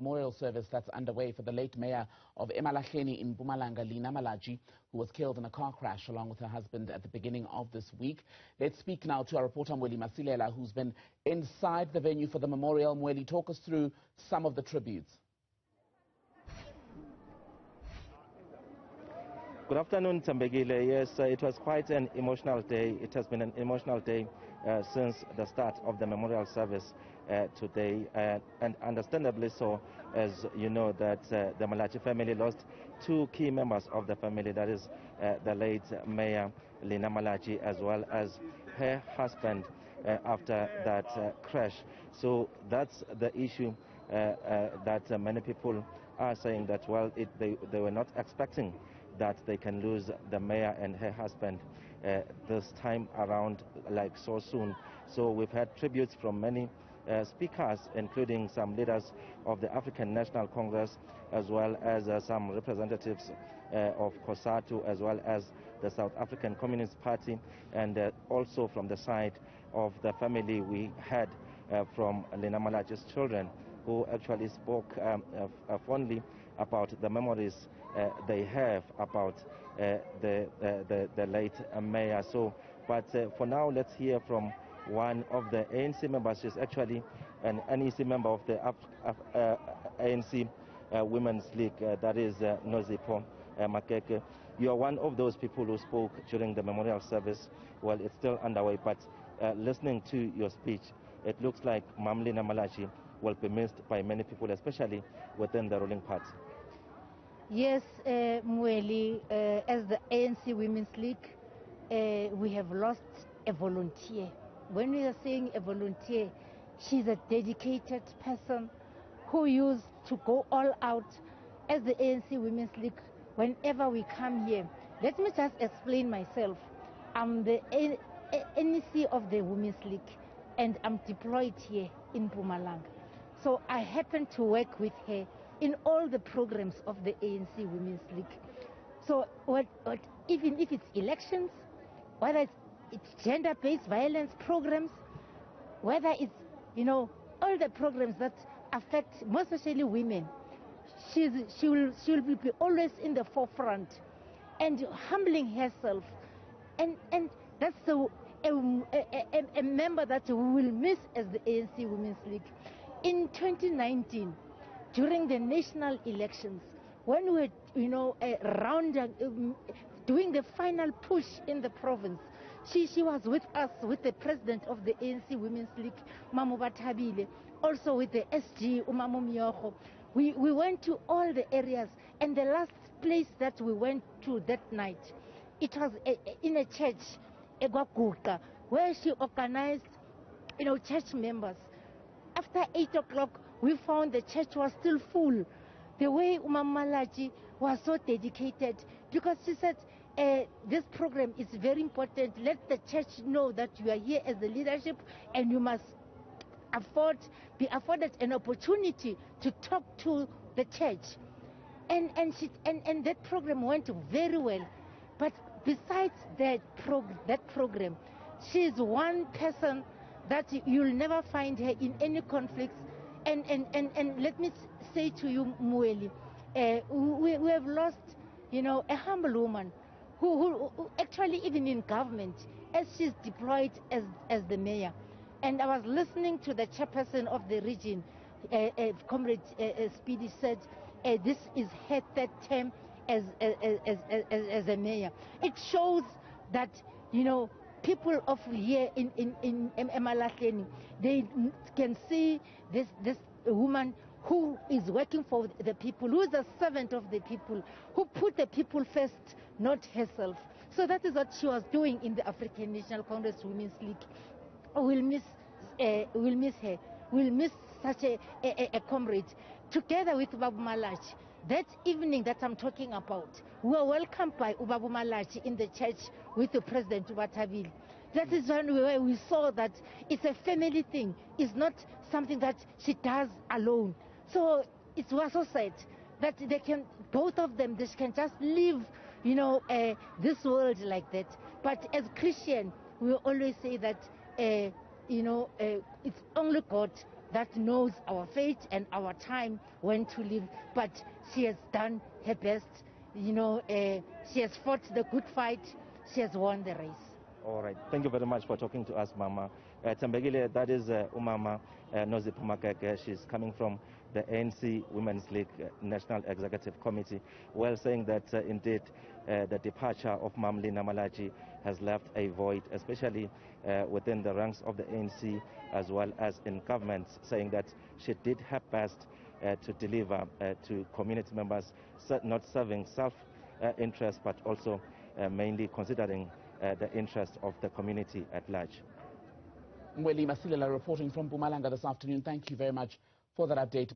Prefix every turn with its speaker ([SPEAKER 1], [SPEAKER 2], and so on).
[SPEAKER 1] Memorial service that's underway for the late mayor of Emalahleni in Mpumalanga, Linah Malatjie, who was killed in a car crash along with her husband at the beginning of this week. Let's speak now to our reporter Mweli Masilela, who's been inside the venue for the memorial. Mweli, talk us through some of the tributes.
[SPEAKER 2] Good afternoon, Tambegile. Yes, it was quite an emotional day. It has been an emotional day since the start of the memorial service today, and understandably so, as you know, that the Malatjie family lost two key members of the family, that is the late Mayor Linah Malatjie as well as her husband after that crash. So that's the issue that many people are saying that, well, they were not expecting that they can lose the mayor and her husband this time around, like so soon. So we've had tributes from many speakers, including some leaders of the African National Congress, as well as some representatives of COSATU, as well as the South African Communist Party, and also from the side of the family we had from Linah Malatjie's children, who actually spoke fondly about the memories they have about the late mayor. So, but for now, let's hear from one of the ANC members. She's actually an NEC member of the ANC Women's League, that is Nozipho Makeke. You are one of those people who spoke during the memorial service. Well, it's still underway, but listening to your speech, it looks like Mam Linah Malatjie will be missed by many people, especially within the ruling party.
[SPEAKER 3] Yes, Mweli, as the ANC Women's League, we have lost a volunteer. When we are saying a volunteer, she's a dedicated person who used to go all out. As the ANC Women's League, whenever we come here, let me just explain myself. I'm the NEC of the Women's League, and I'm deployed here in Mpumalanga. So I happen to work with her in all the programs of the ANC Women's League. So even if it's elections, whether it's gender-based violence programs, whether it's, all the programs that affect, most especially women, she will be always in the forefront and humbling herself. And that's a member that we will miss as the ANC Women's League. In 2019, during the national elections, when we were doing the final push in the province, she was with us, with the president of the ANC Women's League, Mamu Batabile, also with the SG, Umamu Miyoko. We went to all the areas, and the last place that we went to that night, it was in a church, Egwakuka, where she organized, church members. After 8 o'clock, we found the church was still full. The way Malatjie was so dedicated, because she said, this program is very important. Let the church know that you are here as the leadership, and you must be afforded an opportunity to talk to the church. And that program went very well. But besides that program, she is one person that you'll never find her in any conflicts. And let me say to you, Mweli, we have lost, a humble woman who actually, even in government, as she's deployed as the mayor. And I was listening to the chairperson of the region, Comrade Speedy, said this is her third term as a mayor. It shows that, people of here in Emalahleni, they can see this woman who is working for the people, who is a servant of the people, who put the people first, not herself. So that is what she was doing in the African National Congress Women's League. We'll miss her. We'll miss such a comrade. Together with Ubabu Malatjie, that evening that I'm talking about, we were welcomed by Ubabu Malatjie in the church with the President Ubatabile. That is when we saw that it's a family thing. It's not something that she does alone. So it was so sad that both of them, they can just live, this world like that. But as Christian, we always say that, it's only God that knows our fate and our time when to live. But she has done her best. You know, she has fought the good fight. She has won the race.
[SPEAKER 2] All right. Thank you very much for talking to us, Mama. Tambegile, that is Umama Nozipho. She's coming from the ANC Women's League National Executive Committee. Well, saying that indeed the departure of Mam Linah Malatjie has left a void, especially within the ranks of the ANC as well as in government, saying that she did her best to deliver to community members, not serving self-interest, but also mainly considering the interest of the community at large.
[SPEAKER 1] Mweli, Masilela reporting from Mpumalanga this afternoon. Thank you very much for that update.